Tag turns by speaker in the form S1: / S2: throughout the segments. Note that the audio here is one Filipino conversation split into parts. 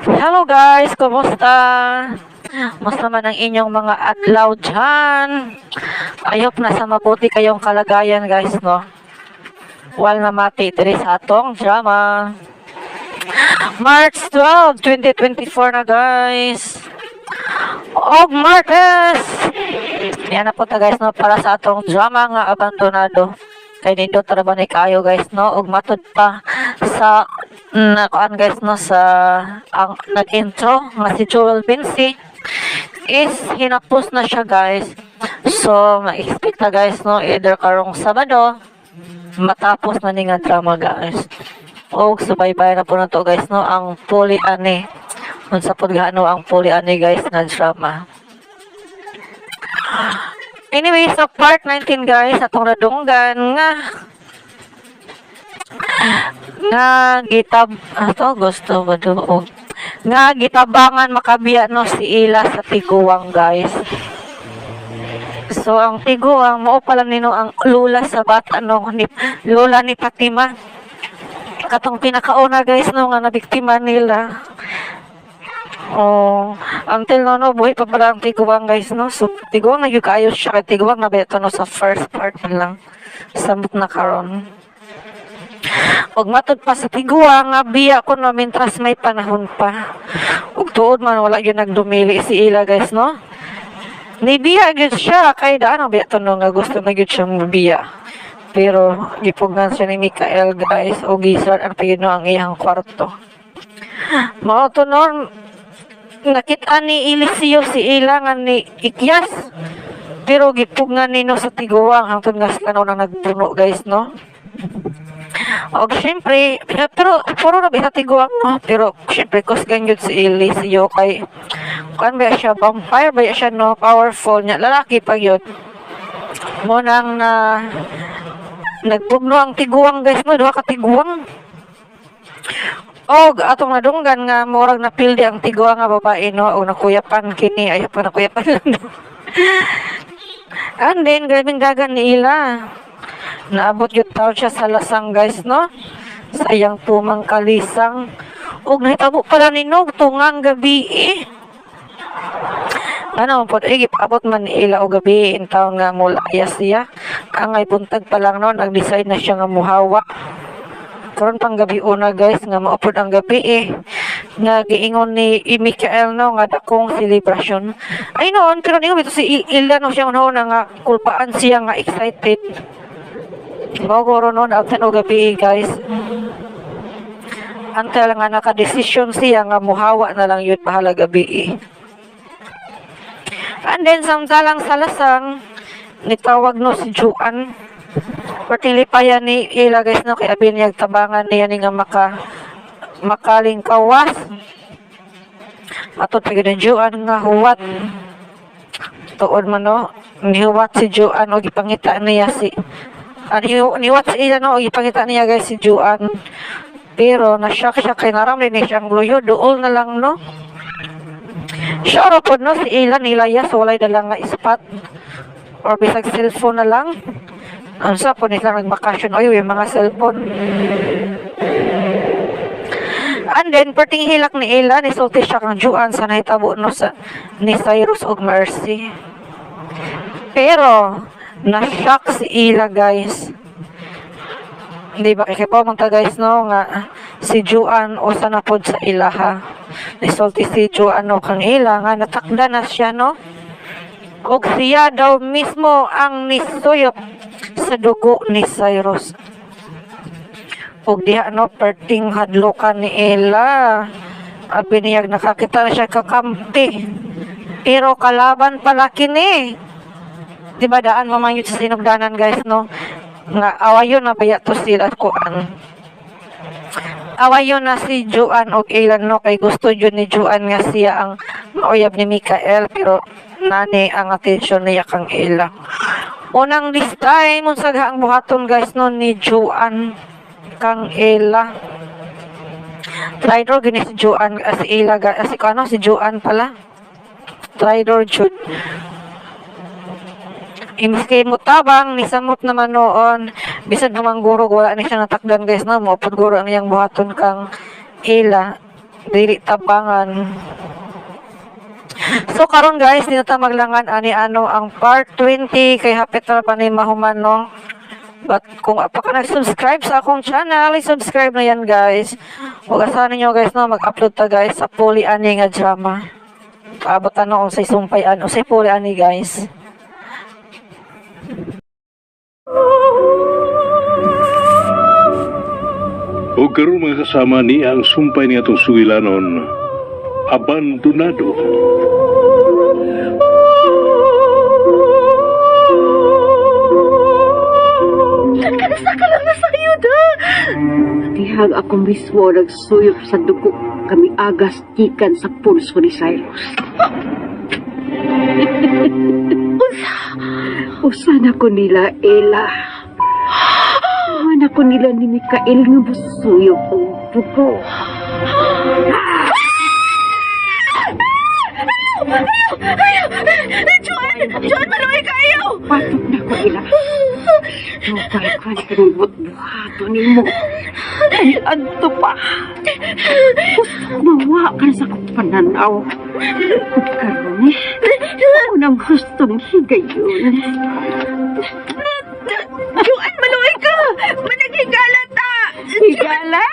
S1: Hello guys, kumusta? Musta man ang inyong mga adlaw dyan? Ayop na sa mabuti kayong kalagayan guys, no? Wal na mati diri sa atong drama. March 12, 2024 na guys. Og Martes! Yan na po ta guys, no? Para sa atong drama nga abandonado. Kay dito trabaho ni kayo guys, no? Og matud pa sa nakuan guys, no? Sa ang nag-intro nga si Joel Vinci is hinapos na siya guys. So ma-expect na guys, no? Either karong Sabado matapos na ni nga drama guys. Og subaybay na po na to guys, no? Ang fully ani unsa pod gaano ang fully ani guys nga drama. Anyway, sa part 19 guys, atong nadunggan nga gitab ato gusto ba do nga gitabangan makabiya no si Ila sa tiguang guys. So ang tiguang mao pala nino ang lula sa bata no ni lola ni Fatima. Katong pinakauna guys no nga nabiktima nila. Oh, until no buhay pa pala ang tiguang guys no. So tiguang nagyukayo siya kay tiguang na beto no sa first part lang. Samot na karon. Og matud pa sa tiguang nga biya ko no mintras may panahon pa. Ug tuod man wala gyud nagdumili si Ila guys no. Nibiya gyud siya kay daan ang biya to no nga gusto na gyud siyang biya. Pero gipugnan siya ni Mikael guys o gisar ang pagino ang iyang kwarto. Mao to no nakita ni Eliseo si Ila nga ni Ikyas. Pero gipugnan nino sa tiguang hangtod nga sila na nagpuno guys no. Og syempre pero puro na biya tiguang no. Pero syempre kusgan gyud si Eliseo kay kan ba siya vampire ba siya no powerful nya lalaki pa gyud. Mo nang na nagpugno ang tiguang guys no duha ka tiguang. Og atong nadunggan nga murag napildi ang tiguang nga babae no o nakuyapan kini ay pa nakuyapan lang no. And then grabing gagan ni Ila. Naabot gyud taw siya sa lasang guys no. Sayang tumang kalisang. Og nahitabo pala ni Nog tungang gabi Ano po igip abot man ni Ila og gabi in taon nga mulaya siya. Angay buntag pa lang no nag-decide na siya nga muhawa. Karon pang gabi una guys nga maupod ang gabi nga giingon ni Mikael no nga dakong celebration ay noon pero ningon bito si Ila no siya una nga kulpaan siya nga excited gogoro noon after no gabi guys until nga naka-decision siya nga muhawa na lang yun bahala gabi and then samtalang sa lasang nitawag no si Juan Partili pa yan ni Ila guys no kaya binyag tabangan niya ni nga makaling kawas matod pagod ang Juan nga huwat tuod man no nihuwat si Juan o gipangita niya si nihuwat si Ila no o gipangita niya guys si Juan pero nasyak siya kay naramli ni siyang luyo dool na lang no siya po no si Ila nilaya so walay dalang nga ispat or bisag cellphone na lang ang sa po nila nagbakasyon o yung mga cellphone. And then, perting hilak ni Ila, nisulti siya kang Juan sa nahitabo no, sa, ni Cyrus og Mercy. Pero, na-shock si Ila guys. Hindi ba kikipaw mga guys no, nga si Juan o sa napod sa Ila ha. Nisulti si Juan o kang Ila nga natakda na siya no. Og siya daw mismo ang nisuyop sa dugo ni Cyrus. Og diha no perting hadlokan ni Ila. Abi niyag nakakita na siya kakampi. Pero kalaban pala kini. Di ba daan mamangyod sa sinugdanan guys no. Nga awayon na baya to sila kuan. Awayon na si Juan og Ila no kay gusto jud ni Juan nga siya ang mauyab ni Mikael pero nani ang atensyon niya kang Ila. Unang this time unsa ang buhaton guys no ni Juan kang Ila. Traitor gini si Juan si Ila si kano si Juan pala. Traitor jud. Imiski mo tabang ni samot naman noon bisan naman guro wala ni siya natakdan guys no mo pud guro ang iyang buhaton kang Ila dili tabangan. So karon guys, dito ta maglangan ani ano ang part 20 kay hapit na pa ni mahuman no. But kung pa ka nag-subscribe sa akong channel, i-subscribe na yan guys. Huwag asahan ninyo guys no, mag-upload ta guys sa Puli Ani nga drama. Paabot ano kung sa isumpayan o sa Puli Ani guys.
S2: O karon mga kasama ni ang sumpay niya itong sugilanon, abandonado.
S3: Kanasa lang na sa ayuda. Tihag ako mismo nagsuyop sa dugo kami agas tikan sa pulso ni Cyrus. Usan ako nila, Ella. Usan ako nila ni Mikael nga busuyop ang dugo. John, maluwi kayo! Patok na ko, Ella. Tupay ka na buhat-buhato ni mo. Ay, adto pa. Gusto mawa ka sa pananaw. Karoon unang gustong higayon. Juan, maluwi ka! Managhigala ta! Higala?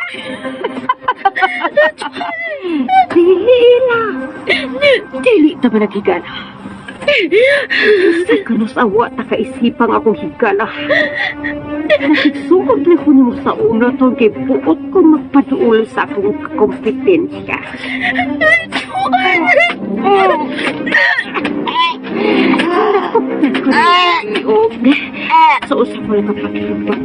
S3: Dili na. Dili ta managhigala. Sa kanusawa ta kaisipang akong higala. Nakigsugod na ko mo sa una to kay buot ko magpaduol sa akong kompetensya. Sa usap mo lang kapag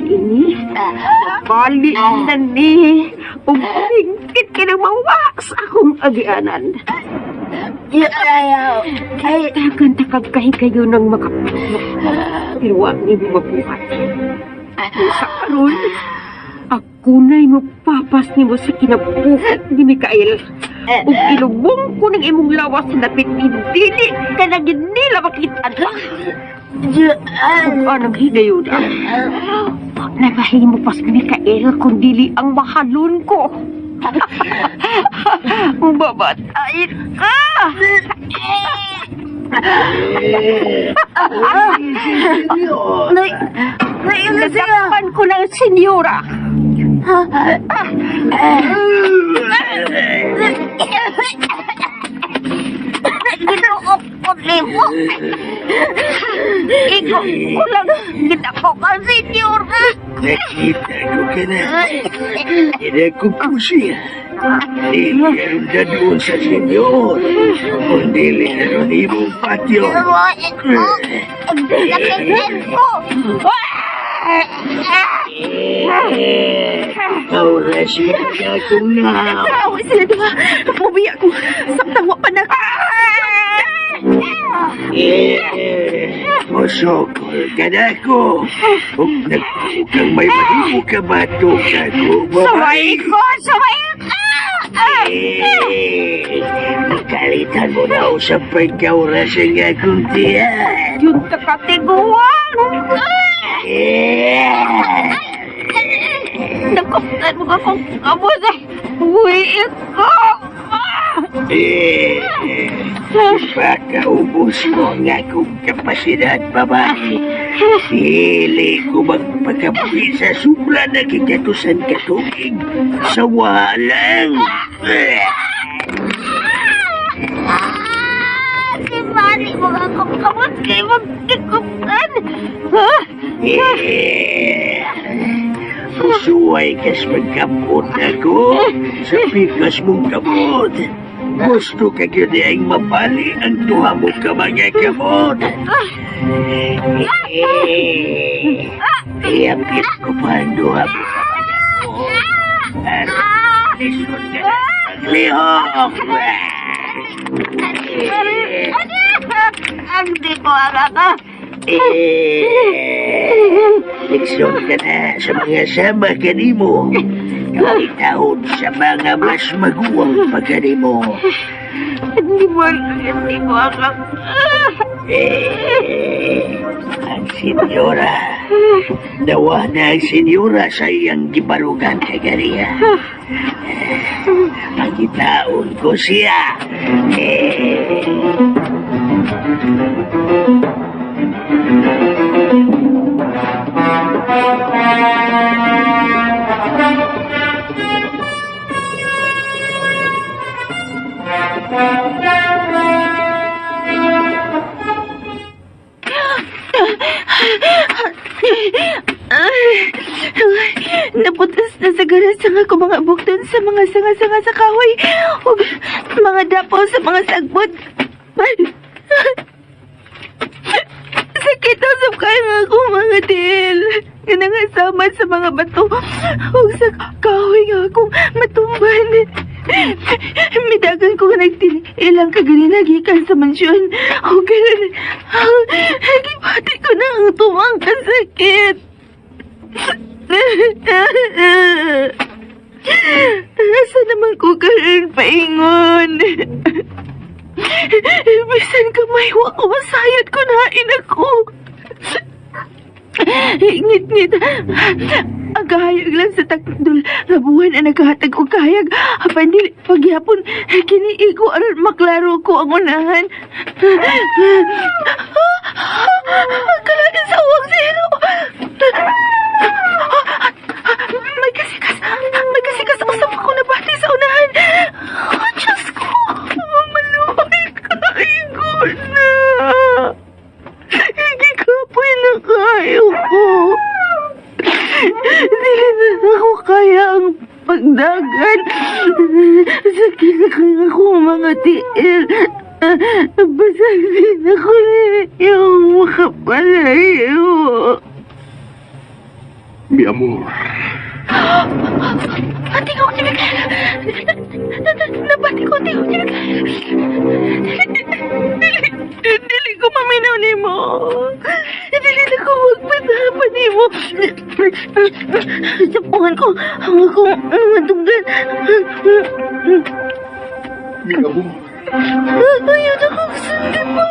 S3: ini, nabali na ni, umingkit ka ng mawa sa akong agianan. Ay, tagan takag kayo ng makapasok. Pero wag niyo mabuhat. Sa karon, ako na'y mapapas ni mo sa kinabuhat ni Mikael. Ug ilubong ko ng imong lawas sa napit dili ka na ginila makita lang. Kung anong higayon nagahimo pas ni Mikael kung dili ang mahalon ko. Babatain ka! Nagdapan ko ng senyora. Ginuok ko limo. Ikaw ko lang ginako ka senyora.
S4: Nakita ko ka na. Hindi ko pusiya. Dili karon na doon sa senyor. Kung dili karon imong patio.
S3: Nakikita ko.
S4: Oras ka kung na.
S3: Away sila diba? Mabiya ko. Saktawa pa na.
S4: Mosokol ka na ko. Huwag nagpukang may mahimo ka batok ako.
S3: Saway ko! Saway ka!
S4: Nakalitan mo na ako sa pagkaoras ng akong tiyan.
S3: Yung kakatiguan! Nakaptan mo akong abos eh! Uwi ko!
S4: Baka ubos mo ang akong kapasidad, babae. Dili ko magpakabuhi sa sobra na kikatusan katugig. Sawa lang.
S3: Mari mo akong kamot kay magtikupan!
S4: Suway kas magkapot ako sa pikas mong kapot. Gusto ka gyud mapali ang duha mo ka mga kamot. Iapit ko pa ang duha mo ka mga kamot. At lisod ka na paglihok.
S3: Ang di ko alaka!
S4: Leksyon ka na sa mga sama kanimo. Ikaw sa mga mas maguwang pagkanimo.
S3: Hindi mo akak.
S4: Ang senyora. Dawa na ang senyora sa iyang gibarugan kay Garia. Pagkitaon ko siya.
S5: Naputas na sa garas ang ako mga bukton sa mga sanga-sanga sa kahoy o mga dapaw sa mga sagbot. Sakit ang kayo nga ako mga til. Ganangasaman sa mga bato o sa kahoy nga akong matumban. Midagan ko nga nagtinilang kagalinag-ikan sa mansyon. O ganun, nagipati ko na ang tumang kasakit. Nasa naman ko karon paingon. Bisan kamay wa ko masayad ko nain ako. Ngit-ngit. Agahayag lang sa takdol nga buwan na naghahatag og kahayag. Apan dili pagyapon kiniigo aron maklaro ko ang unahan. Kalagin sa uwang zero. May kasikas ako sa ako nabati sa unahan. Oh, Diyos ko. Maluhay kayo na. Higikapoy na kayo ko. Dili na ako kaya ang pagdagan. Sakit na kaya ako mga tiil. Basag din ako yung makapalayo.
S2: Mi amor.
S5: Tingog ni Miguel. Nabati ko tingog ni Miguel. Dili ko maminaw ni mo. Dili na ko magpatapan ni mo. Sapungan ko ang akong matunggan.
S2: Mi amor.
S5: Ayaw na kong sundan mo.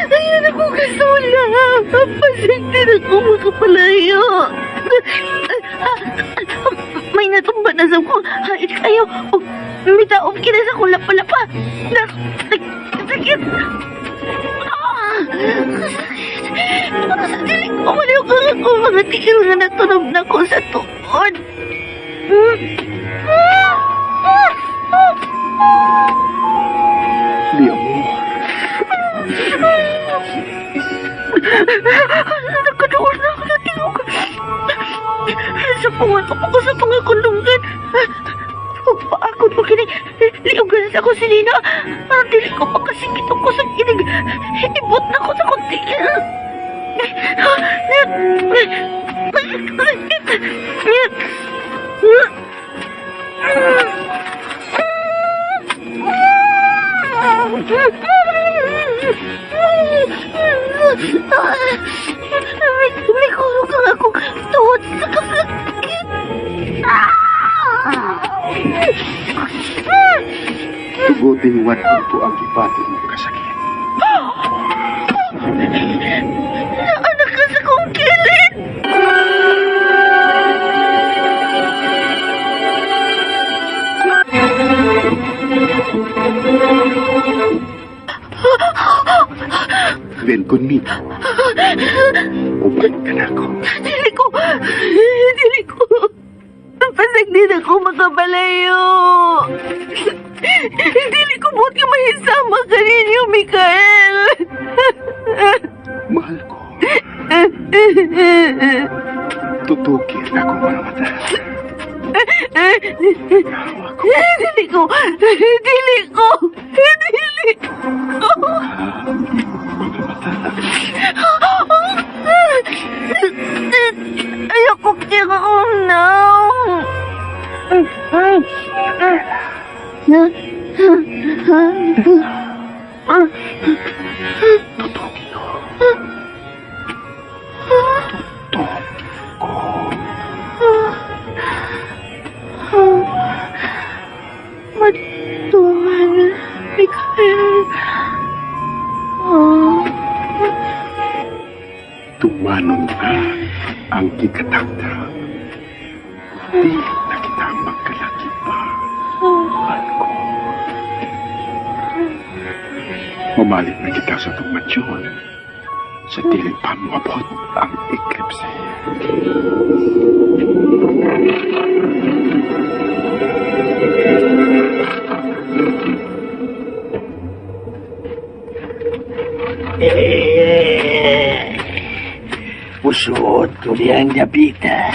S5: Ayaw na kong kasula. Pasig din ako makapalayo. May natumba na sa ko. Hait kayo. May taom kina sa kong lapa-lapa. Sakit. Sa dilig ko maliw ka ako. Mga tiil nga natunog na ko sa tuon.
S2: Mi amor.
S5: Nagkadoon na ako na tingog. Sapungan ko po sa pangakundungan. Huwag pa ako makinig. Liugan sa ako si Nina. Ang dili ko pa kasingit ako sa kinig. Ibot na ko sa kunti. May kulog ang akong tuhod sa kasakit.
S2: Tugutin wan ko ang ipati ng kasakit.
S5: Anak ka sa kong kilid.
S2: Ven conmigo. Uban ka na ako.
S5: Dili ko. Pasag din ako makabalayo. Dili ko buot ka mahisama ka ninyo, Mikael.
S2: Mahal ko. Tutukin ako mga mata.
S5: Dili ko. Ayoko kaya now. Matuhan, Mikael.
S2: Manon na ang ikatagda. Di na kita magkalaki pa. Mahal ko. Mamalit na kita sa tumansyon. Sa tiling pa moabot ang eclipse.
S4: Pusot ko niyang napita.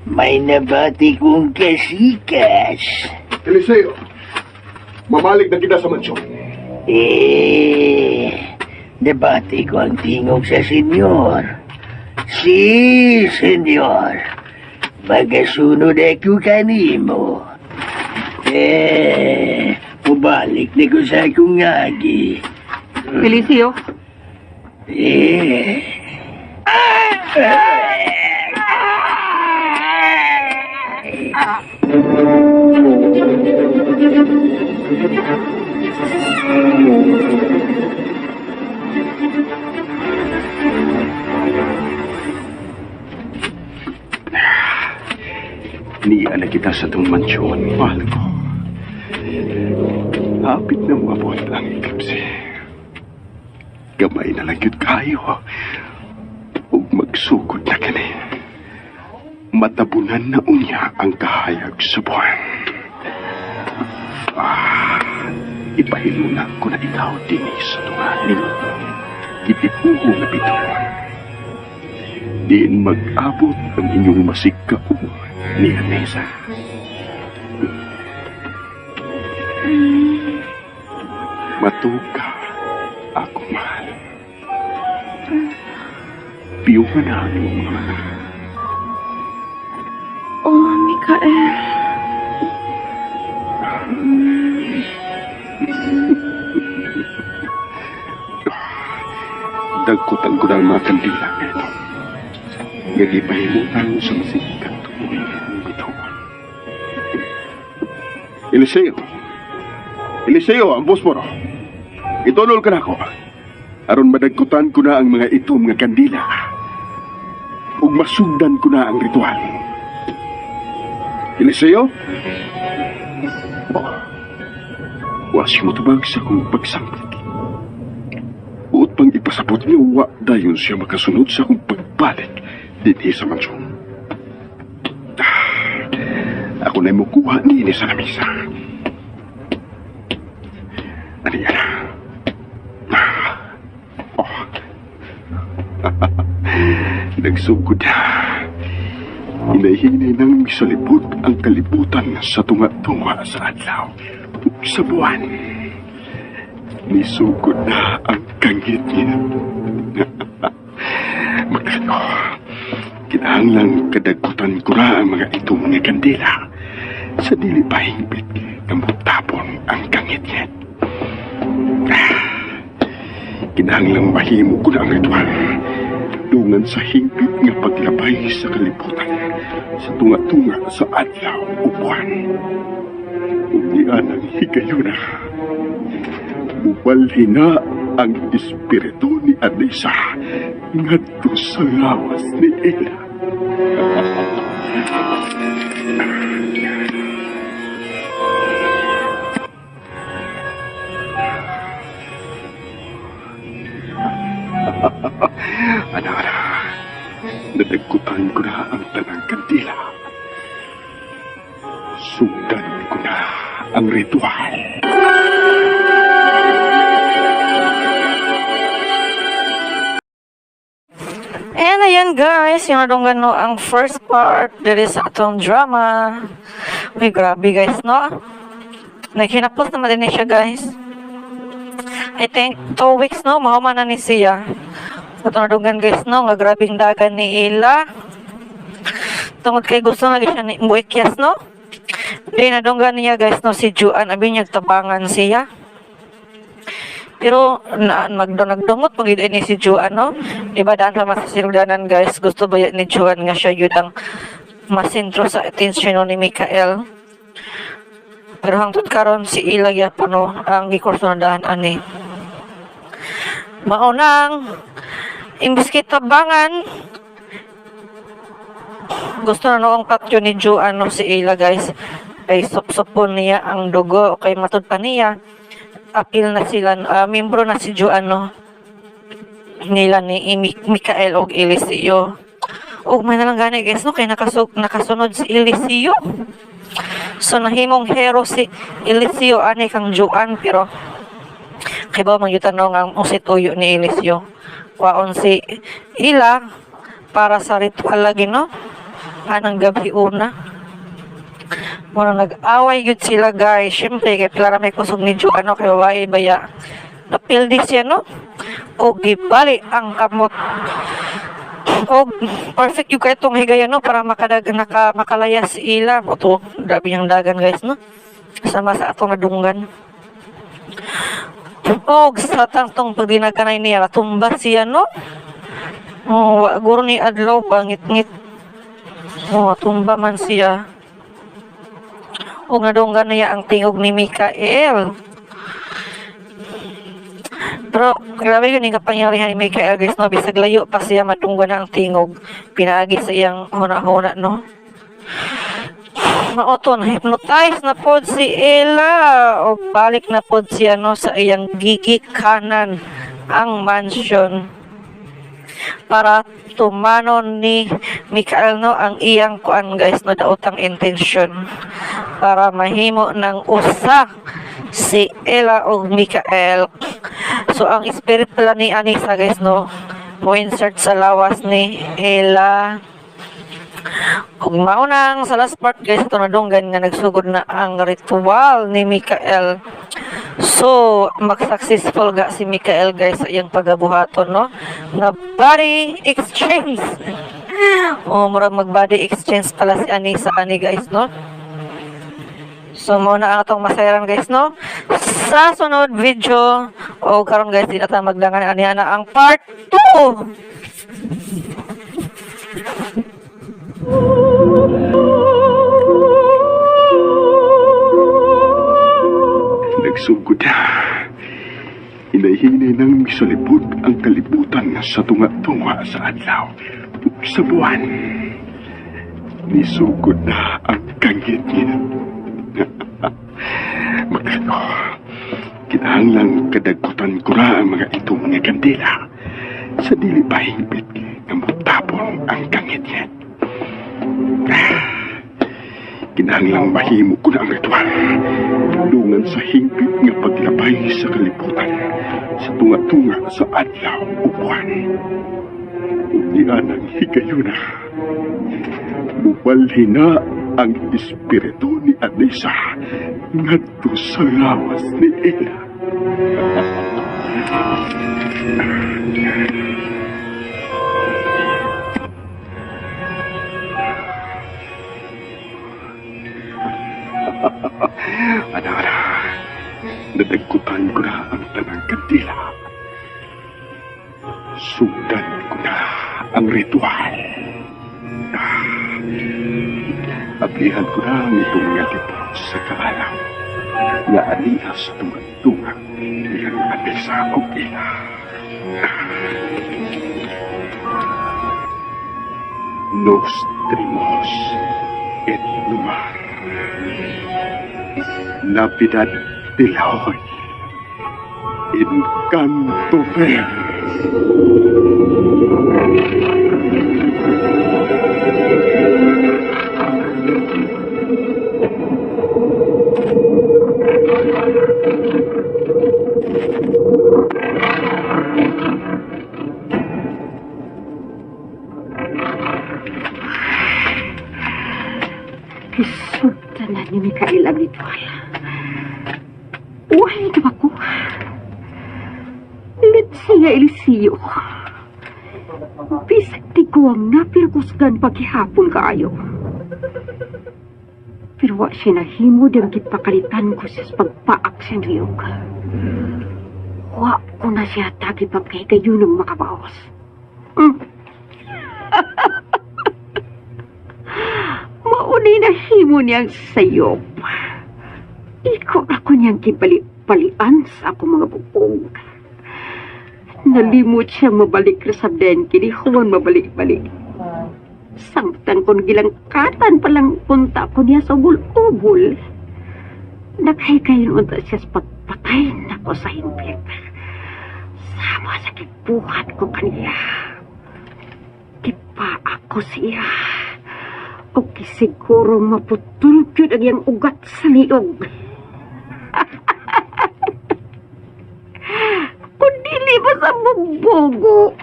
S4: May nabati kong kasikas.
S6: Eliseo, mamalik na kita sa mansyon.
S4: Nabati ko ang tingog sa senyor. Si, senyor. Magasunod ako kanimo. Pabalik na ko sa akong agi.
S3: Felicio,
S2: Niya na kita sa itong mansyon, mahal ko. Hapit na maabot ang eclipse. Gamay na lang yun kayo. Huwag magsugod na kani. Matabunan na unya ang kahayag sa buwan. Ipahilunan ko na ikaw din sa tunganin. Ipipuho na bito. Diin mag-abot ang inyong masigkao ni Anessa. Matuka ako mahal. Piyuhan na ang mga mga.
S5: Oh, Mikael.
S2: Dagkutan ko ng mga kandila nito. Nagipahimutan sa masikat tuloy ang bituan. Eliseo! Eliseo, ang bosporo! Itunol ka na ako. Aron madagkutan ko na ang mga itom nga kandila. Ug masugdan ko na ang ritual. Eliseo? Was mo tubag sa akong pagsambit. Uot pang ipasabot niyo, wa dayon siya makasunod sa akong pagbalik dito sa mansyon. Ako na mo kuha ni sa lamisa. Ano yan? Nagsugod na. Hinahinay nang misalipot ang kalibutan sa tunga-tunga sa adlaw ug sa buwan. Nisugod na ang kangit niya. Magkano, kinahanglang kadagkutan ko na ang mga itong nga kandila sa dili pa hingpit na mutapon ang kangit niya. Kinahanglang mahimo ko na ang ritual dungan sa hingpit nga paglabay sa kalibutan sa tunga-tunga sa adlaw o buwan. Ug diyan ang higayuna. Walhina ang espiritu ni Anessa ngadto sa lawas ni Ella. Anak-anak, nadagkutan ko na ang tanang kandila. Sundan ko na ang ritual.
S1: And ayan guys, yung adong ang first part, there is atong drama. Uy, grabe guys, no? Naghinapos naman din siya guys. I think 2 weeks, no? Mahuman na ni siya. Atong adungan guys, no? Nga grabing dagan ni Ila. Tungod kay gusto nga siya ni Buikyas, no? Then adunggan niya guys, no? Si Juan, abi niya tabangan siya. Pero nagdungot pag ni si Juan, no? Diba daan pa masisildanan guys, gusto ba ni Juan nga siya yun ang masintro sa atensyon ni Mikael. Pero hangtod karon si Ila yapon, no? Ang gikurso na daan ani. Maunang Imbis kitabangan, gusto na noong patyo ni Ju si Ila guys, kay supsupon niya ang dugo, kay matud pa niya apil na sila, membro na si Ju nila ni Mikael og Eliseo. Og may nalang gani guys no, kay nakasunod si Eliseo. So nahimong hero si Eliseo ani kang Juan, pero kay ba magyutan no nga si tuyo ni Eliseo. Kwaon si Ila para sa ritual lagi no. Anang gabi una. Muna nag-away yun sila guys. Siyempre, kaya pila may kusog ni Ju, kay babae baya. Napildi siya, no? O gibali ang kamot. O perfect yung kayo itong higaya, no? Para makalaya si Ila. O to, grabe yung dagan guys, no? Sama sa atong nadunggan. O sa tangtong pagdinaganay niya, tumba siya, no? O, guro ni Adlaw, bangit-ngit. O, tumba man siya. O nadunggan niya ang tingog ni Mikael. Pero grabe yun yung kapangyarihan ni Mikael guys no. Bisag layo pa siya madunggan na ang tingog. Pinaagi sa iyang huna-huna no. Maoton, hypnotize na pod si Ella. O balik na pod siya no sa iyang gigi kanan ang mansion. Para tumanon ni Mikael no ang iyang kuan guys no, daotang intensyon para mahimo ng usa si Ella o Mikael. So ang spirit pala ni Anisa guys no, mo insert sa lawas ni Ella. Kung maunang sa last part guys, ito nadunggan nga nagsugod na ang ritual ni Mikael. So, mag-successful ga si Mikael guys sa iyang pagabuhaton, no? Na body exchange. O, murag mag-body exchange pala si Anisa ani guys, no? So, muna ang atong masayaran guys, no? Sa sunod video, o karon guys, di natin magdangan ani na ang part 2.
S2: Nagsugod na. Inahinay ng misalipod ang kalibutan sa tunga-tunga sa adlaw ug sa buwan. Nisugod na ang kangit niya. Magkano, kinahanglang kadagutan ko na ang mga itong nga kandila sa dili pa hingpit na mutapon ang kangit niya. Kinahanglang mahimo ko na ang ritual dungan sa hingpit nga paglabay sa kalibutan sa tunga-tunga sa adlaw o buwan. Di anang higayuna, mawalhi na ang espiritu ni Anisa ngadto sa lawas ni Ella. Ana, nadagkutan ko na ang tanang kandila. Sundan ko na ang ritual. Ablihan ko na ang itong ngatipot sa kaalaw na alihas tunga-tunga niyang Anisa o Ella. Nostrimos et lumar. Lapidad de la hoy. Encanto ver.
S3: Isunta na ni Mikael ang ritual. Uhay na ba ko? Let's siya Eliseo. Bisag di ko ang napirkusgan paghihapon kaayo. Pero wa siya nahimo din kitpakalitan ko sa pagpaak sa niyog. Wa ko na siya tagi pagkahigayon ng makabawas. Maunay na himo niyang sayop. Iko ako niyang kipali-palian sa akong mga bubong. Nalimot siya mabalik na sa den, kini human mabalik-balik. Samtang kon gilangkatan palang punta ko niya sa ubul-ubul. Naghikayin unta siya sa pagpatay na ko sa himpit. Sama sa kibuhat ko kaniya. Kipa ako siya. O kisiguro maputol yun ang iyang ugat sa liog. Kung dili ba sa bubogo.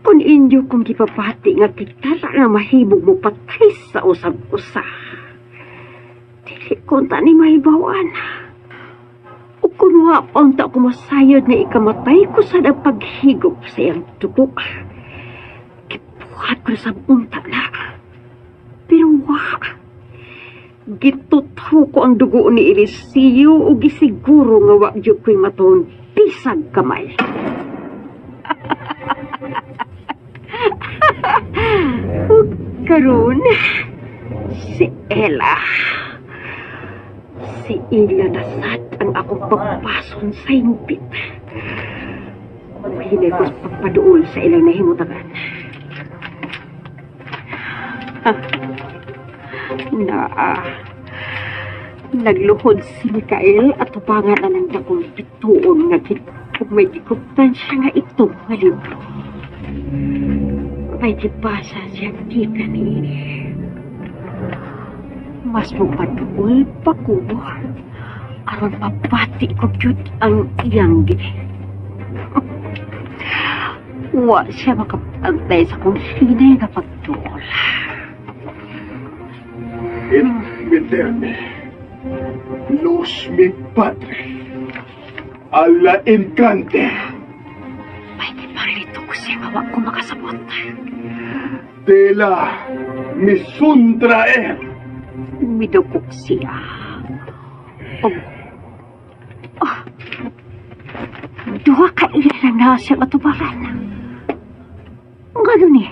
S3: Kung inyo kong gipapati nga kita nga mahibog mo patay sa usag-usa. Dili kong tani mahibawan. O kung wapang ta ko masayod na ikamatay ko sa nagpaghigop sa iyang tubo. Kipuhat ko sa bunta na. Pero gitutho ko ang dugo ni Eliseo o gisiguro nga wagyo ko'y maton pisag kamay. Karon si Ella. Si Ella nasad ang akong pagpason sa impit. Hinay ko pagpaduol sa ilang nahimutagan. Nagluhod si Mikael at tubangan na ng dakong pituon nga kung may gikuptan siya nga itong nga libro. May gibasa siya tika ni mas mapaduol pa ko aron mapati ko yun ang iyang gini. Wa siya makapantay sa kong hinay nga pagtuol.
S2: Entenderme. Los mi padre. A la encante.
S3: May di parito ko siya nga wag ko makasabot.
S2: De la misuntraer.
S3: Midukok siya. Duha ka ilan na siya matubaran. Ganun eh.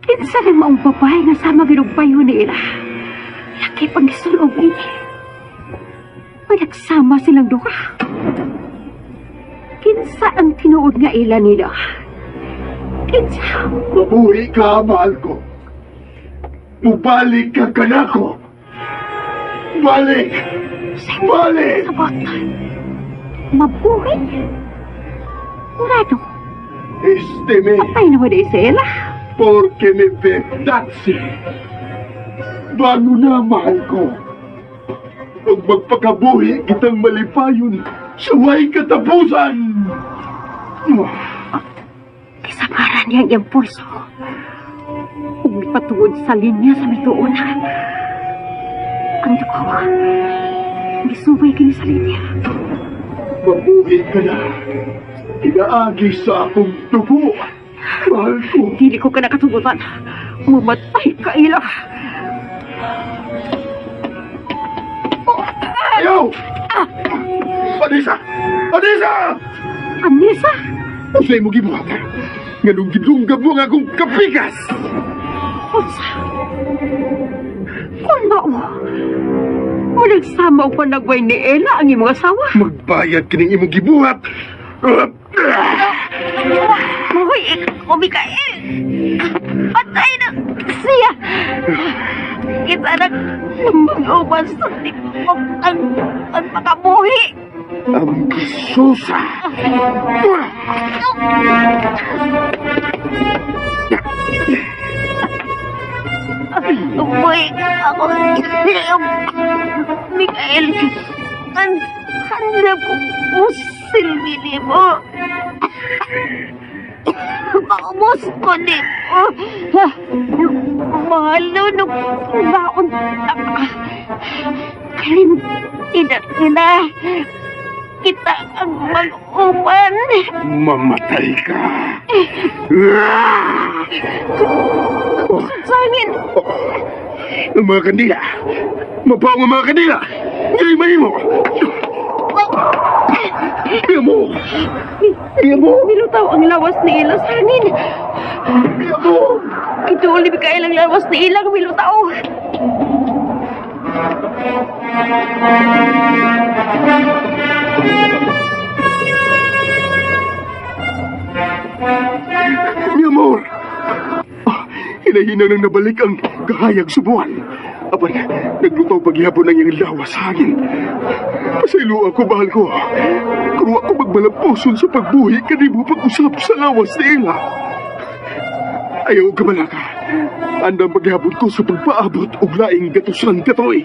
S3: Kinsa na maong babae nga sama ginugpayo ni Ila. Laki pang gisulog ini. Nagsama silang duha. Kinsa ang tinuod nga Ila nila? Kinsa?
S2: Mabuhi ka, mahal ko. Mubalik ka kanako. Balik! Balik!
S3: Sabot. Mabuhay? Murado.
S2: Esteme.
S3: Patay naman ay sa Ila.
S2: Porque me vedazzi. Bago na, mahal ko. Huwag magpakabuhi kitang malipayon sa way katapusan.
S3: Kisakaran niya ang iyang pulso. Umipatuod sa linya sa bituon. Ang dugo. Gisubay kini sa linya.
S2: Mabuhi ka na. Inaagi sa akong dugo. Mahal ko.
S3: Dili ko ka nakatugutan. Mamatay ka, Ila.
S2: Ayaw! Anissa! Anissa!
S3: Anissa?
S2: Usay mo gibuhat. Nganong gidunggab mo nga akong kapikas.
S3: Unsa? Kung mao, nagsama o panagway ni Ella ang imong asawa.
S2: Magbayad kining imong gibuhat.
S5: Hoy, ikaw, Mikael! Patay na siya! Kita na mag-uban sa tipok ang makabuhi!
S2: Ang susa!
S5: Boy, ako Mikael, handa ko silbi mo. Maubos ko ni mahal nung baon. Kalim, ina, kita ang mag-uman.
S2: Mamatay ka!
S5: Sangin!
S2: Ang mga kandila! Mabaong ang mga kandila! Ngayon mahimo! Iyan mo! Iyan mo!
S3: Nilutaw ang lawas ni Ella sa hangin.
S2: Iyan mo!
S3: Kituol ni Mikael ang lawas ni Ella ng milutaw.
S2: hinahinang nang nabalik ang kahayag subuan. Apan, naglutaw paghihapon ng iyang lawas sa hangin. Pasaylo ako, mahal ko. Kung ako magmalampuson sa pagbuhi, kanimo pag-usap sa lawas ni Ila. Ayaw ka malaka. Andang paghihapon ko sa pagpaabot og laing gatusan katoy.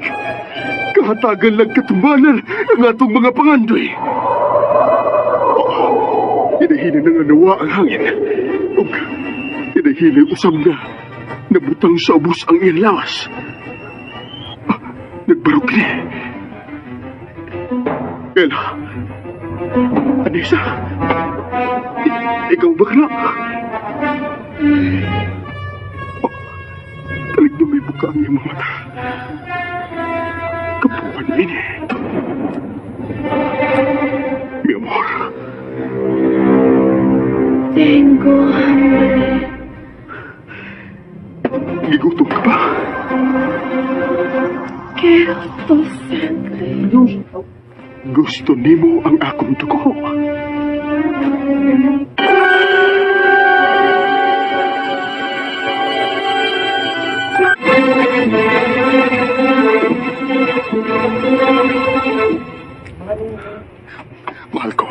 S2: Kahatagan lang katumanan ang atong mga pangandoy. Hinahinang nang anawa ang hangin. Og hinahinang usam na nabutang sa ubos ang iyang lawas. Nagbarog ni. Ella. Anissa. Ikaw ba ka na? Talig na may buka ang iyong mga mata. Kapuan ini. Mi amor.
S3: Tengo hambre.
S2: Gigutom ka ba?
S3: Quiero tu sangre.
S2: Gusto nimo ang akong dugo. Mahal ko,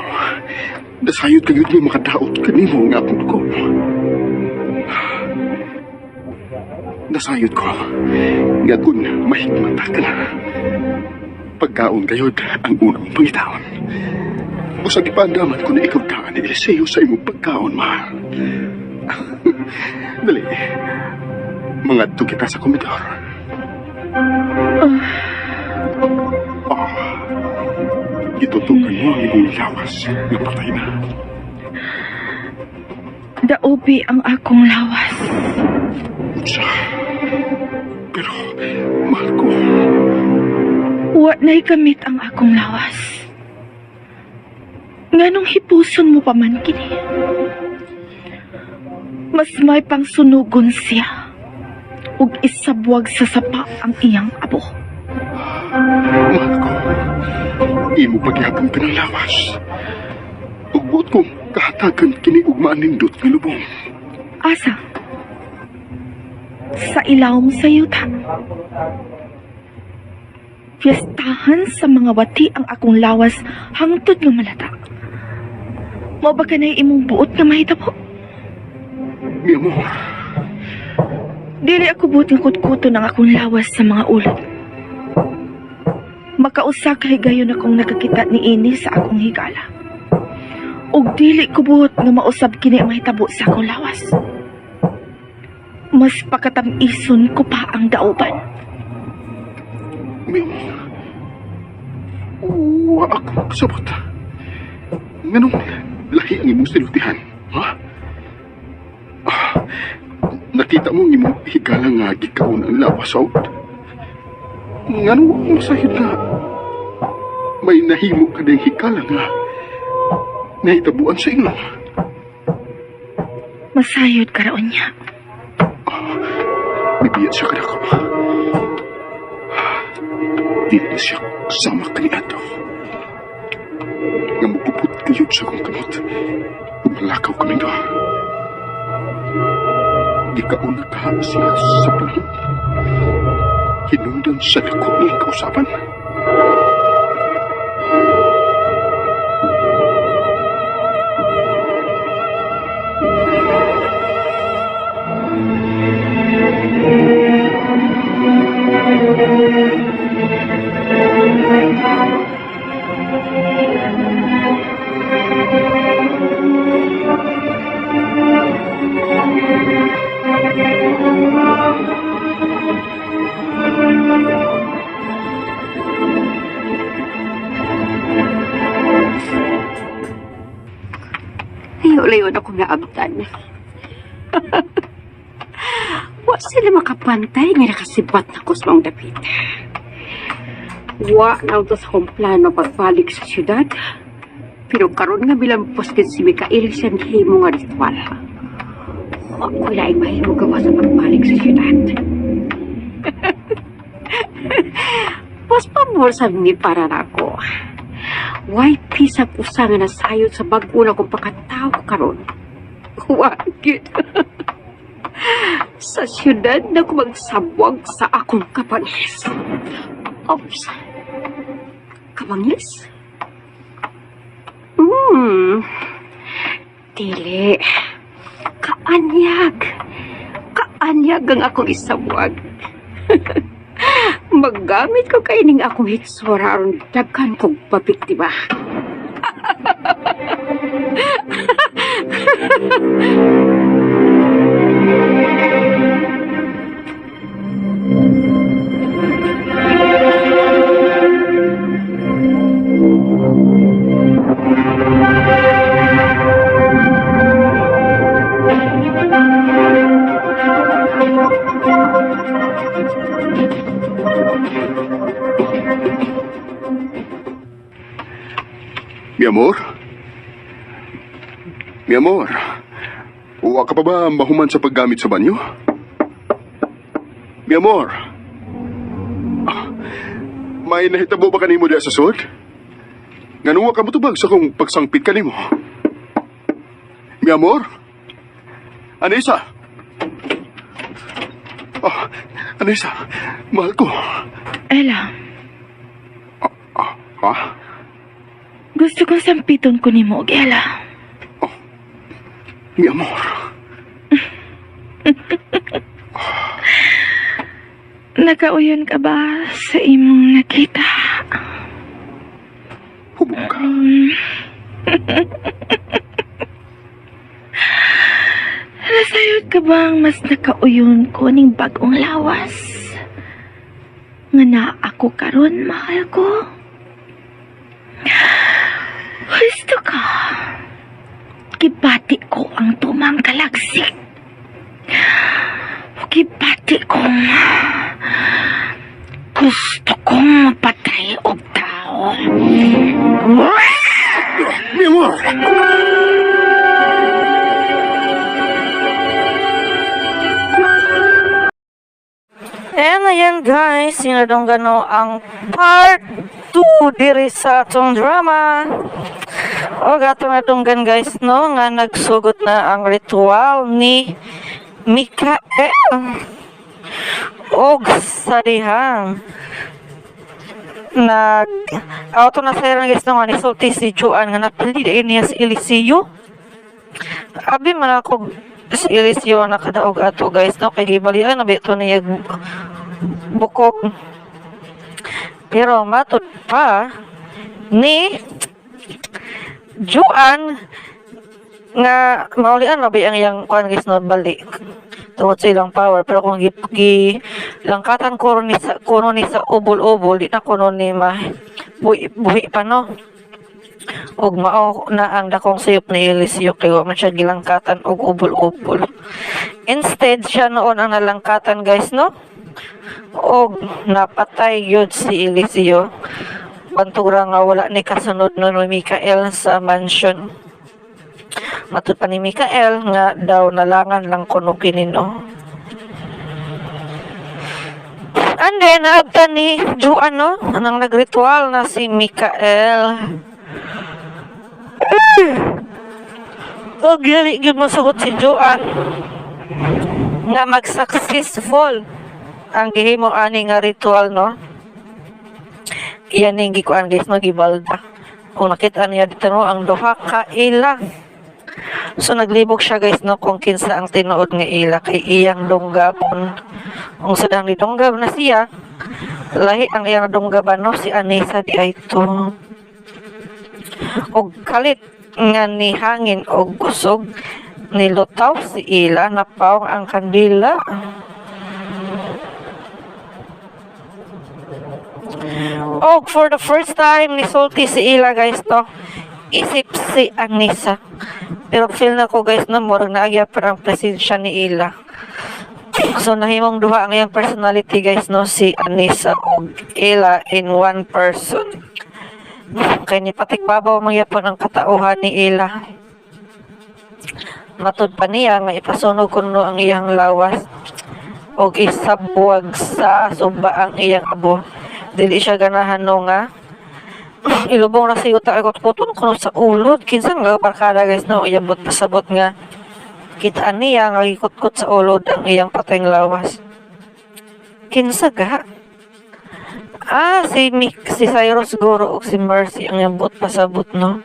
S2: nasayod kayo di makadaot kanimo ang akong dugo. Nasayod ko, nga kung mahigmata ka na. Pagkaon kayod ang unang pangitaon. Usag ipandaman ko na ikaw taan ni Eliseo sa imong pagkaon, mahal. Dali, mangadto kita sa komedor. Itutukan mo ang imong lawas na patay na.
S5: Daubi ang akong lawas.
S2: Utsa. Pero, mahal ko,
S5: Wa na'y gamit ang akong lawas. Nganong hipuson mo pa man kini? Mas may pangsunugon siya ug isabwag sa sapa ang iyang abo.
S2: mahal ko, imo pagyapon ka ng lawas. Ugbuot kong kahatagan kini ug maanindot nga lubong.
S5: Asa? Sa ilawom sa yuta. Fiestahan sa mga wati ang akong lawas hangtod nga malata. Mao ba kanay imong buot nga mahitabo?
S2: Mi amor,
S5: Dili ako buot nga kutkuto ng akong lawas sa mga ulod. Makausa kay gayon akong nakakita ni ini sa akong higala. Ug dili ko buot nga mausab kini ang mahitabo sa akong lawas. Mas pakatam-ison ko pa ang daoban.
S2: mi amor. Wa ako magsabot. Nganong lahi ang imong silutihan, ha? Nakita mo ang imong higala nga gikaon ang lawas out. Nganong wa mo sahid na may nahimo ka ng higala nga nahitabuan sa ilo.
S5: Masayod ka raon niya.
S2: Bibiyat siya ka na ka ba? Di na siya sama ka ni Ato. Nga magpuput kayo sa kong kamot. Umalakaw kami doon. Di ka una ka siya sa panahon. Hinundan sa dako niyang kausapan.
S3: Layo-layo na kong naabtan. Wa sila makapantay nga nakasibat na kusmang dapit. Wa na ito sa kong plano pagbalik sa syudad. Pero karon nga bilang posted si Mikael sa himo nga ritual. Ako na ay mahimo gawa sa pagbalik sa syudad. Mas pamorsa ni para na ako. Why pisag usangan na sayod sa bago na kong pakataw karon. Wa, cute. Sa syudad na kumagsabwag sa akong kapangis. Ops. Kapangis? Dili. Kaanyag. Kaanyag ang akong isabwag. Maggamit ko kaining akong hitsura aron daghan kong pabiktima.
S2: Mi amor? Mi amor, uwa ka pa ba mahuman sa paggamit sa banyo? Mi amor, may nahitabo ba kanimo diya sa sud? Nganuwa ka mo tubag sa kong pagsangpit kanimo? Mi amor? Anissa? Anissa, mahal ko.
S5: Ella,
S2: Ha?
S5: gusto kong sampiton ko ni mo, Ella.
S2: Mi amor.
S5: Nakauyon ka ba sa imong nakita?
S2: Hubog ka.
S5: Nasayod ka bang mas nakauyon ko ning bagong lawas? Nga na ako karon, mahal ko. Gusto ka. Gibati ko ang tumang galaksik. Gibati kong gusto kong mapatay og tao.
S2: Mi amor!
S1: And ayan guys, sinadong gano ang part 2 diri sa atong drama. O gato na tunggan guys no, nga nagsugot na ang ritual ni Mikael og sa dihang auto na sa guys no, nga nisulti si Joan nga napili niya si Eliseo. Abi man ako si Eliseo nakadaog ato guys no, kay gibalian na beto niya bukog. Pero matud pa ni Joan nga maulian labi ang iyang kuan guys no, balik tungod sa ilang power. Pero kung langkatan kuno ni sa ubol-ubol, di na kuno ni buhi pa no. Og mao na ang dakong sayop ni Eliseo kay wa man siya gilangkatan og ubol-ubol. Instead siya noon ang nalangkatan guys no, og napatay yun si Eliseo. Bantura nga wala ni kasunod no ni Mikael sa mansion. Matud pa ni Mikael nga daw nalangan lang kuno kini no. And then naagtan ni Joan no, nang nagritual na si Mikael. Og gali gyud masugot si Joan nga mag-successful ang gihimo ani nga ritual no. Iyan ning gikuan guys no, gibalda. Kung nakita niya dito no, ang duha ka ila. So naglibog siya guys no kung kinsa ang tinuod nga ila kay iyang dunggabon. Kung sadang lidunggab na siya, lahi ang iyang dunggaban no, si Anissa di ay to. Og kalit nga ni hangin og kusog nilutaw si ila, napaw ang kandila. Og for the first time nisulti si ila guys to, isip si Anissa. Pero feel na ko guys no, murag naagya parang presensya ni ila. So nahimong duha ang iyang personality guys no, si Anissa og ila in one person. Kay ni patikbabaw magyapon ang katauhan ni ila. Matud pa niya nga ipasunog kuno ang iyang lawas og isabwag sa sumba ang iyang abo. Dili siya ganahan no nga ilubong na si utak ko kuno sa ulod. Kinsa nga barkada guys no, iyabot pasabot nga Kita niya nga gikutkot sa ulod ang iyang patayng lawas. Kinsa ga? Si Cyrus siguro o si Mercy ang yambot pasabot, no?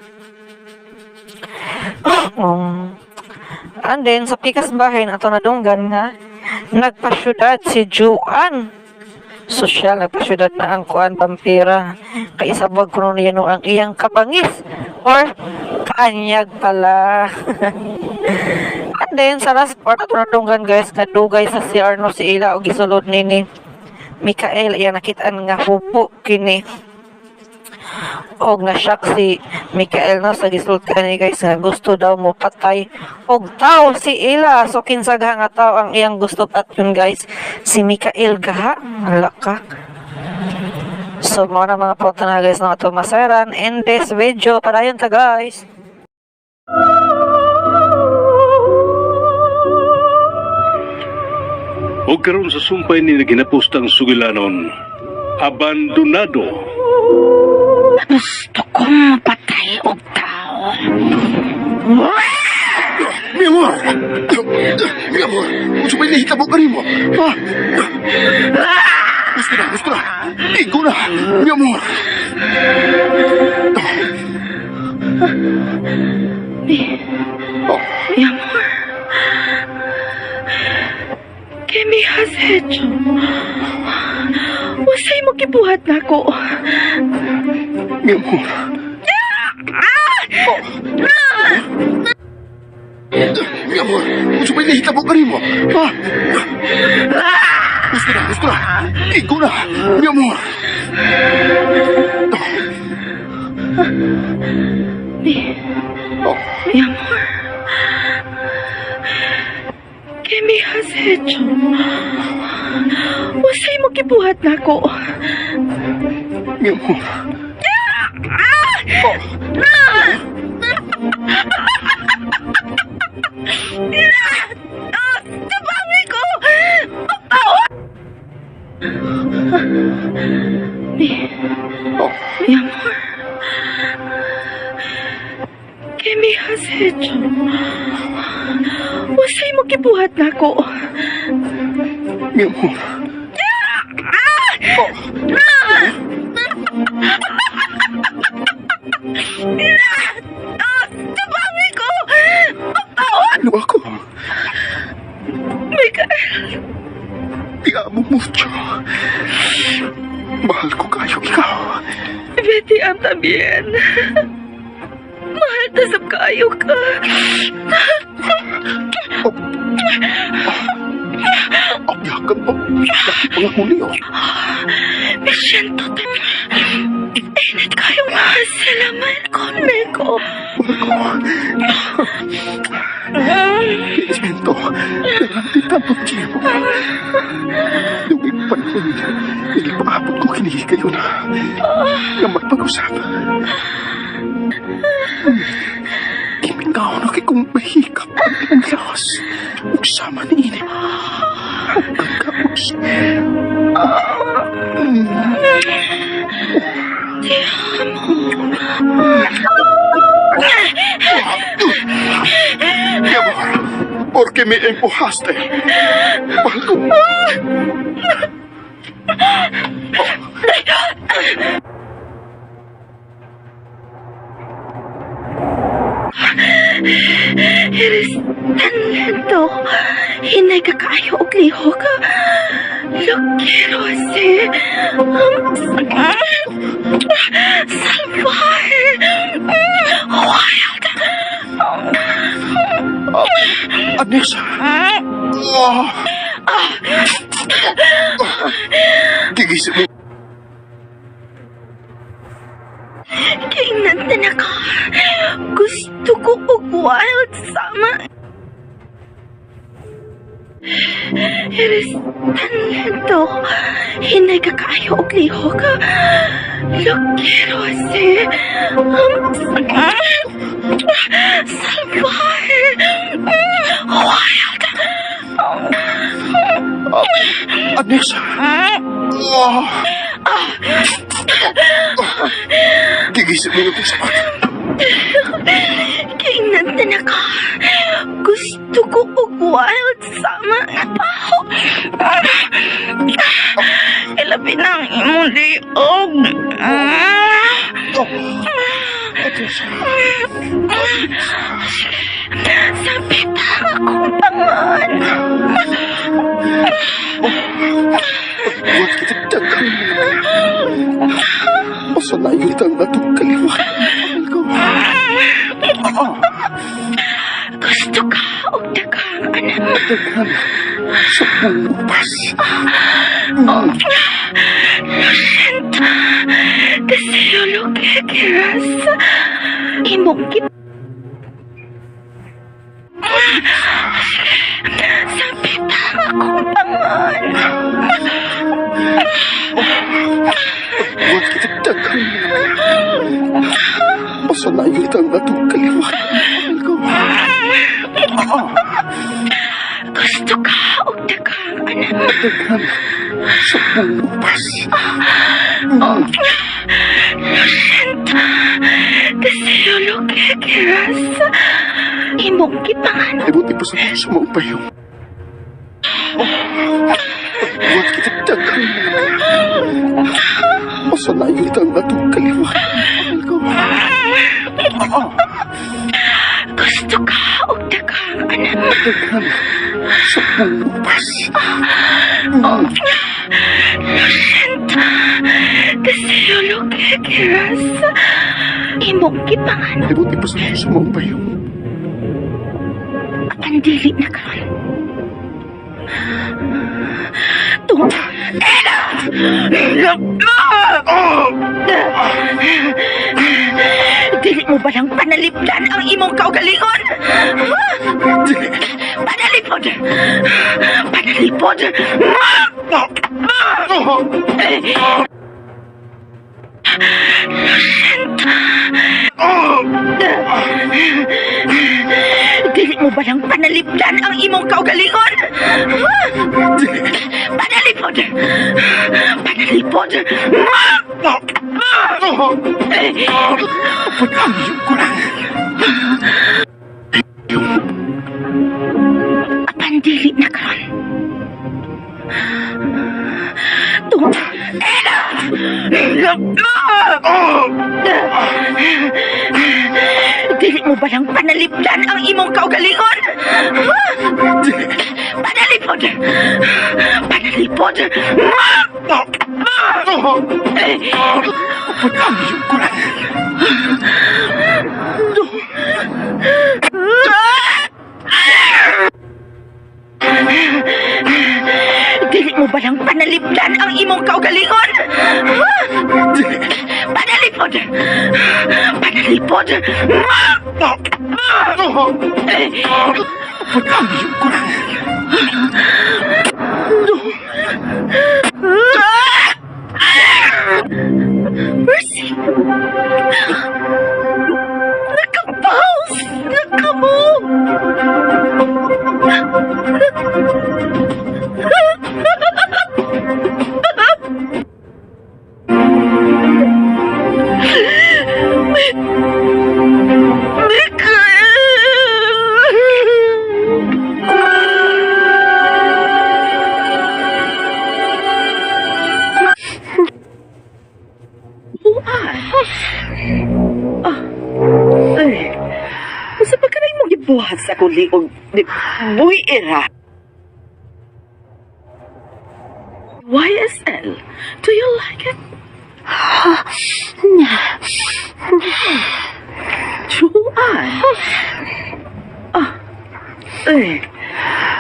S1: And then, sa pikas bahay na ito nadunggan nga, nagpasyudad si Juan. Sosyal, nagpasyudad na ang kuan vampira. Kaisabag ko niya no ang iyang kabangis. Or, kaanyag pala. And then, sa last part, ito nadunggan guys, nadugay sa CR no si Ila o gisulod nini. Mikael, iya nakitaan nga hupo kini. Og na-shock si Mikael na sa gisulod kani guys nga gusto daw mo patay og tao si Ila. So kinsaga nga tao ang iyang gusto patyon guys, si Mikael gaha. Hala ka. So mga mga punta na guys na ito masaran in this video. Padayon ta guys.
S2: O karon sa sumpay ni ginapostang sugilanon, abandonado.
S5: Gusto kong mapatay og tao.
S6: Mi amor! Mi amor! Sumay nahitabo ka rin mo! Ha? Gusto na! Igo na! Mi amor!
S5: Mi amor. ¿Qué me has hecho? Usay mo kibuhat na ko.
S6: Mi amor! Mi amor! Sumay nahitabo ka rin mo! Ha? Gusto na! Igo na! Mi amor!
S5: Mi amor. ¿Qué me has hecho? Usay mo kibuhat na ko.
S6: Mi amor!
S5: Tabangi ko! Mi amor. ¿Qué me has hecho? Usay mo kibuhat na ko.
S6: Mi amor!
S5: Tabangi ko!
S6: Ano ako?
S5: Mikael,
S6: Te amo mucho. Mahal ko kayo ikaw.
S5: Betty ang también. Mahal na sa kayo ka.
S6: Yakan mo. Laki pa nga huli, oh.
S5: Me siento tan... Init kayong salamat conmigo.
S6: Mahal ko. Siento. Durante tanto tiempo. Nung panahon niya, nilipakapot ko kinihi kayo na magpag-usap. Imingaw na kay kong mahikap ang iyong lawas. Ugsama ni Inip. Hanggang kaos. Mi amor, ¿por qué me empujaste? Mahal ko.
S5: Eres tan lento. Hinay ka kayo og liho ka. Lo quiero hacer. Salvaje. Wild.
S6: Anessa. Oh. Gigising mo.
S5: Kainan na ka. Gusto ko og wild sama. Eres tan lento. Hinay ka kayo og liho ka. Lo quiero hacer. Salvaje. Wild.
S6: Anessa. Oh. Gigising mo yung sakit.
S5: Kainan Nandan ako. Gusto ko ugwayod sa mga tao. Ilabi ng imong liog. Sapit akong pangan.
S6: Huwag kita dagang. Masalayo tang atong kaliwa.
S5: Gusto ka o dagang anak.
S6: Dagan sa bupas.
S5: Lucinta, kasi yun kikiras. Imong Sapit akong pangan.
S6: Huwag kita dagang. Masalayo tang atong kaliwa.
S5: Gusto ka o dagang anak.
S6: Dagan sa bupas.
S5: Lucinta, kasi yun kikiras. Imong kipangan.
S6: Ay, buti pa sa sumaupayo. Huwag kita dagang. Masalayo tang atong kaliwa.
S5: Gusto ka o dagang anak.
S6: Dagan sa bupas.
S5: Lucinta, kasi yun kikiras. Imong kipangan.
S6: Ay, buti pa sa sumaupayo.
S5: Ang dili na karon. Tungod. Dili mo ba lang panalipdan ang imong kaugalingon? Panalipod! Panalipod! Dili mo ba lang panalipdan ang imong kaugalingon? Panalipod! Panalipod!
S6: Pagkamiyo ko lang.
S5: Pandili na karon. Tungod. Dili mo ba lang panalipdan ang imong kaugalingon? Panalipod! Panalipod!
S6: Pagkamiyo ko lang.
S5: Dili mo ba lang panalipdan ang imong kaugalingon? Panalipod! Panalipod!
S6: Pagkamiyo ko lang.
S5: Mercy! Nakapaus! Nakamove! Masa pa ka na yung gibuhat sa kuliog ni Boy Era? YSL, do you like it? Juan?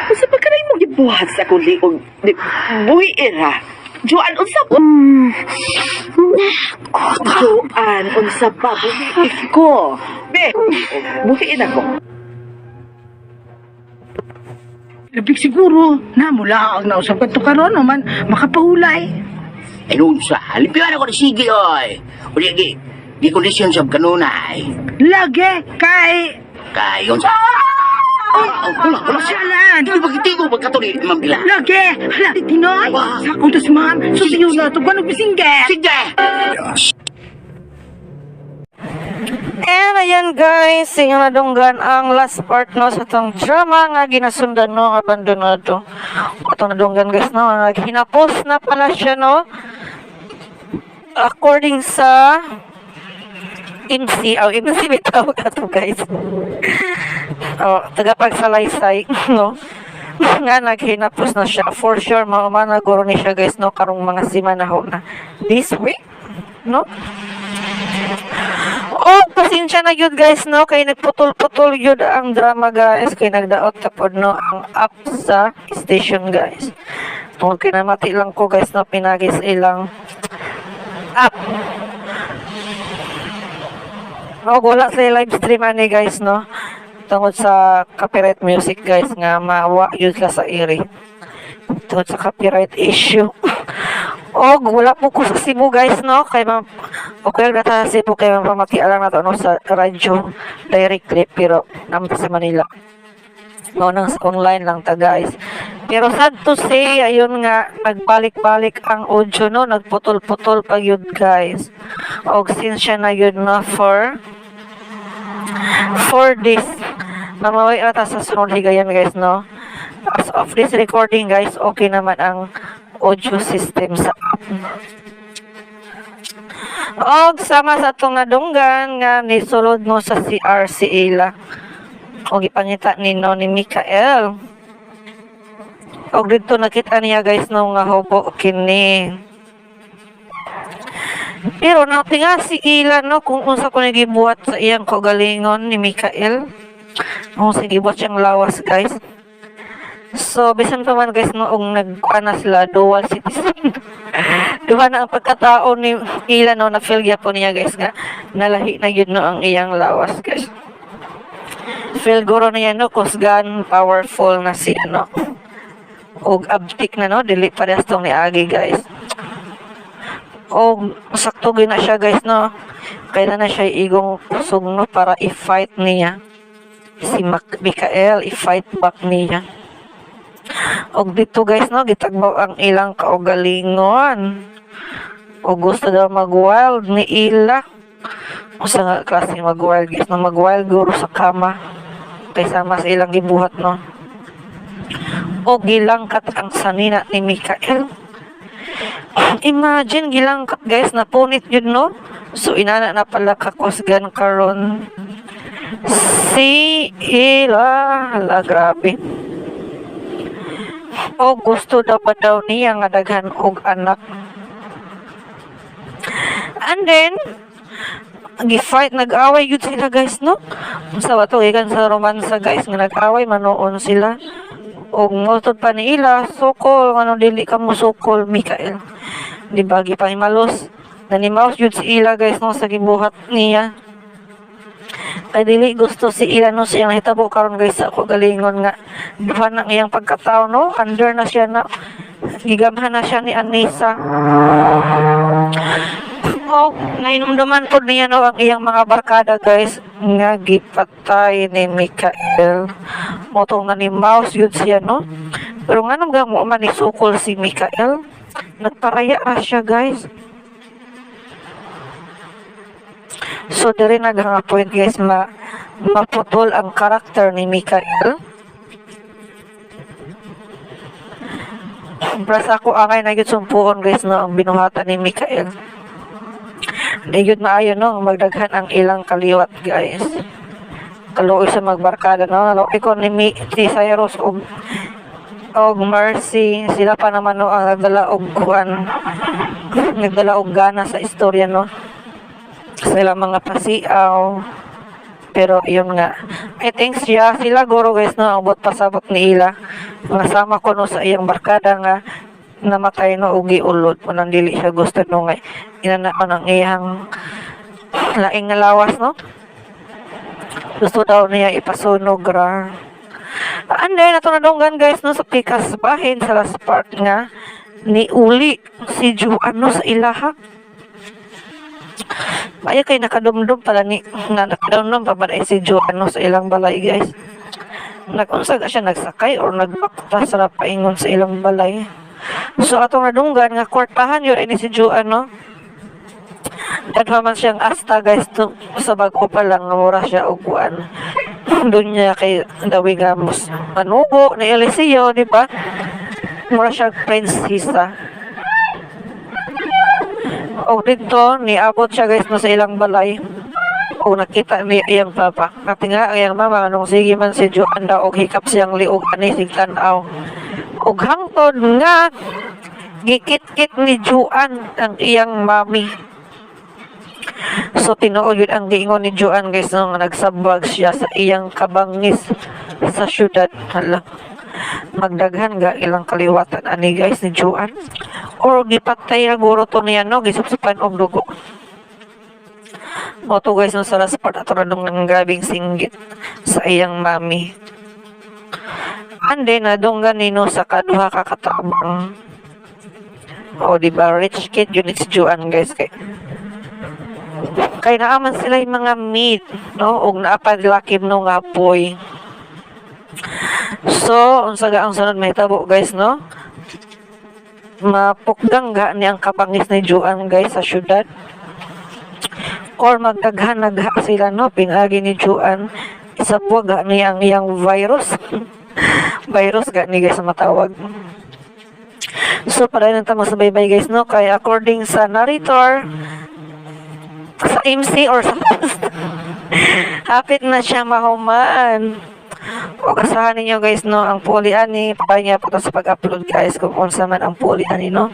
S5: Masa pa ka na yung gibuhat sa kuliog ni Boy Era? Juan, unsa ba? Juan, unsa ba? Buhiit ko. Be, buhiin ako.
S7: Labig siguro na mula ang nausap ka to karon naman makapahulay.
S4: Ay, noon sa halipiwan ako ni Sige, oy. O di kondisyon sa kanunay.
S7: Lagi kay
S4: Kayon sa... Wala.
S7: Sialan.
S4: Di ba kitigo magkatuli, Ma'am Bila?
S7: Lagi. Hala, Tinoy. Sa akong tas ma'am. Susiyo na ito. Ganong bisingge.
S4: Sige!
S1: And na yan guys, yung nadunggan ang last part no sa itong drama nga ginasundan no, abandonado. Itong nadunggan guys no, hinapos na pala siya no. According sa MC, MC bitaw ato guys. Tagapagsalaysay no. Nga naghinapos na siya. For sure, managuro ni siya guys no, karong mga simanahon na this week no. Oh, pasensya na yun guys no, kay nagputol-putol yun ang drama guys, kay nagdaot tapod no ang app sa station guys. Tungkol kinamati lang ko guys no, pinagis ilang app. Oh, wala sa live stream ani guys no, tungkol sa copyright music guys nga mawa yun ka sa iri. Tungkol sa copyright issue. Og wala po ko sa Cebu guys no, kay okay na sa Cebu kay mapamakialam na to no sa radyo directly, pero naman sa Manila no, nang online lang ta guys. Pero sad to say, ayun nga nagbalik-balik ang audio no, nagputol-putol pa yun guys. Og since siya na yun no for this mamaway ata sa sunod higayan guys no. As of this recording guys, okay naman ang audio system sa app. Og sama sa itong nadunggan nga nisulod mo sa CR si Ila. Og ipangita ni no ni Mikael. Og dito nakita niya guys no nga hobo kini. Pero natinga si Ila no kung unsa ko nagibuhat sa iyang kaugalingon ni Mikael. Kung sige buhat siyang lawas guys. So, bisan pa man guys noong nag-ana sila, dual citizen. Duha na ang pagkatao ni Ila no, na-feel po niya guys nga, nalahi na yun no ang iyang lawas guys. Feel guro niya no, kusgan, powerful na siya no. Og abtik na no, dili pa rin ni Agi guys. Og sakto na siya guys no, kaya na siya igong kusog no, para i-fight niya. Si Mikael, i-fight back niya. Og dito guys no, gitagbaw ang ilang kaugalingon. O gusto daw mag-wild ni Ila. Usa nga klase mag-wild guys no, mag-wild guro sa kama. Kaysa mas ilang gibuhat no. O gilangkat ang sanina ni Mikael. Imagine gilangkat guys, napunit yun no. So inana na pala kakusgan karon si Ila. Hala, grabe. O gusto daw pa daw niya nga daghan og anak. And then gi-fight, nag-away yun sila guys no. Sa wato ikan sa romansa guys nga nag-away manoon sila. Og ngotod pa ni Ila, sukol ano dili ka mo sukol Mikael. Di ba gipahimalos nanimaos yun si Ila guys no sa gibuhat niya. Kay dili gusto si Ila no siyang hitabo karon guys sa ako galingon nga duha na iyang pagkatao no, under na siya na gigamhan na siya ni Anissa. Oh, nainumduman po niya no ang iyang mga barkada guys nga gipatay ni Mikael. Motong na ni Mouse yun siya no. Pero nga nang mo man ni sukol si Mikael, nagparaya na siya guys. So diri nag-point guys maputol ang karakter ni Mikael. Pras ako angay na gyud sumpuon guys no ang binuhatan ni Mikael. Di gyud maayo no magdaghan ang ilang kaliwat guys. Kaluoy sa magbarkada no, ikaw ni Cyrus og Mercy, sila pa naman no ang nagdala og kuan, nagdala og gana sa istorya no. Sila mga pasiaw. Pero yun nga, I think sila guro guys no ang bot pasabot ni Ila. Nasama ko no sa iyang barkada nga namatay no ugi ulod mo nang dili siya gusto no nga inana man ang iyang laing nga lawas no. Gusto daw niya ipasunog ra. And then ato nadunggan guys no sa pikas bahin sa last part nga ni uli si Juan no sa ilaha. Maya kay nakadumdum pala ni nga nakadumdum pa ba si Juan no sa ilang balay guys. Nag-unsa siya nagsakay or nagbakta sa paingon sa ilang balay. So atong nadunggan nga kwartahan yun ini si Juan no. Daghan man siyang asta guys to, sa bago pa lang nga mura siya og kuan. Doon niya kay Dawi Gamos. Manubo ni Eliseo, di ba? Mura siya prinsesa. O dito, niabot siya guys no sa ilang balay. O nakita ni iyang papa. At nga iyang mama, anong sige man si Joan daw, og hikap siyang liog ani si Tanaw. Og hangtod nga, gikit-kit ni Joan ang iyang mami. So tinuod yun ang giingon ni Joan guys nung nagsabag siya sa iyang kabangis sa syudad. Hala, magdaghan ga ilang kaliwatan ani guys ni Joan. Or gipatay na guro to niya no, gisupsupan og dugo. Mo to guys no sa last part ato nung ng grabing singgit sa iyang mami. Ande na donggan nino sa kaduha ka katabang. O diba rich kid yun si Joan guys kay naaman sila yung mga meat, no? Og naapadlakim no nga apoy. So, unsa ang sunod may tabo guys, no? Mapukdang ga ni ang kabangis ni Joan guys sa syudad. Or magdaghan nagha sila, no? Pinagi ni Joan. Isa po ga ni ang iyang virus. Virus ga ni guys matawag. So, para nang tamo sa baybay guys, no? Kay according sa narrator, sa MC or sa host. Hapit na siya mahuman. O kasahan ninyo guys no, ang puli ani, papay niya po sa pag-upload guys kung unsa man ang puli ani no.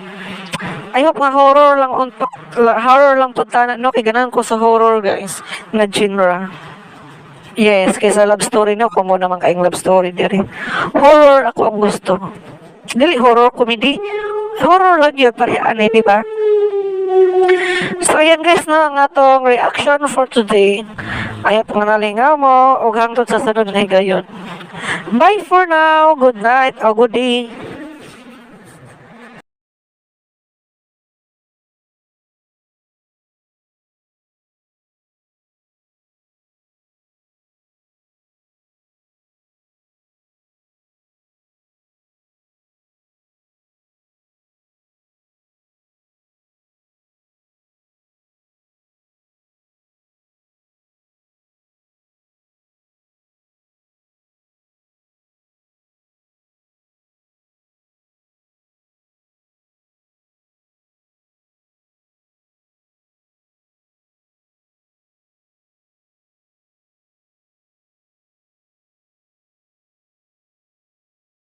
S1: I hope nga horror lang to tanan no, kay ganan ko sa horror guys na genre. Yes, kaysa love story no, kung mo naman kaing love story diri. Horror ako ang gusto. Dili horror comedy. Horror lang yun parehas di ba? So ayan guys no, ang atong reaction for today. Ayaw pangalingaw mo ug hangtod sa sunod na higayon. Bye for now. Good night or good day.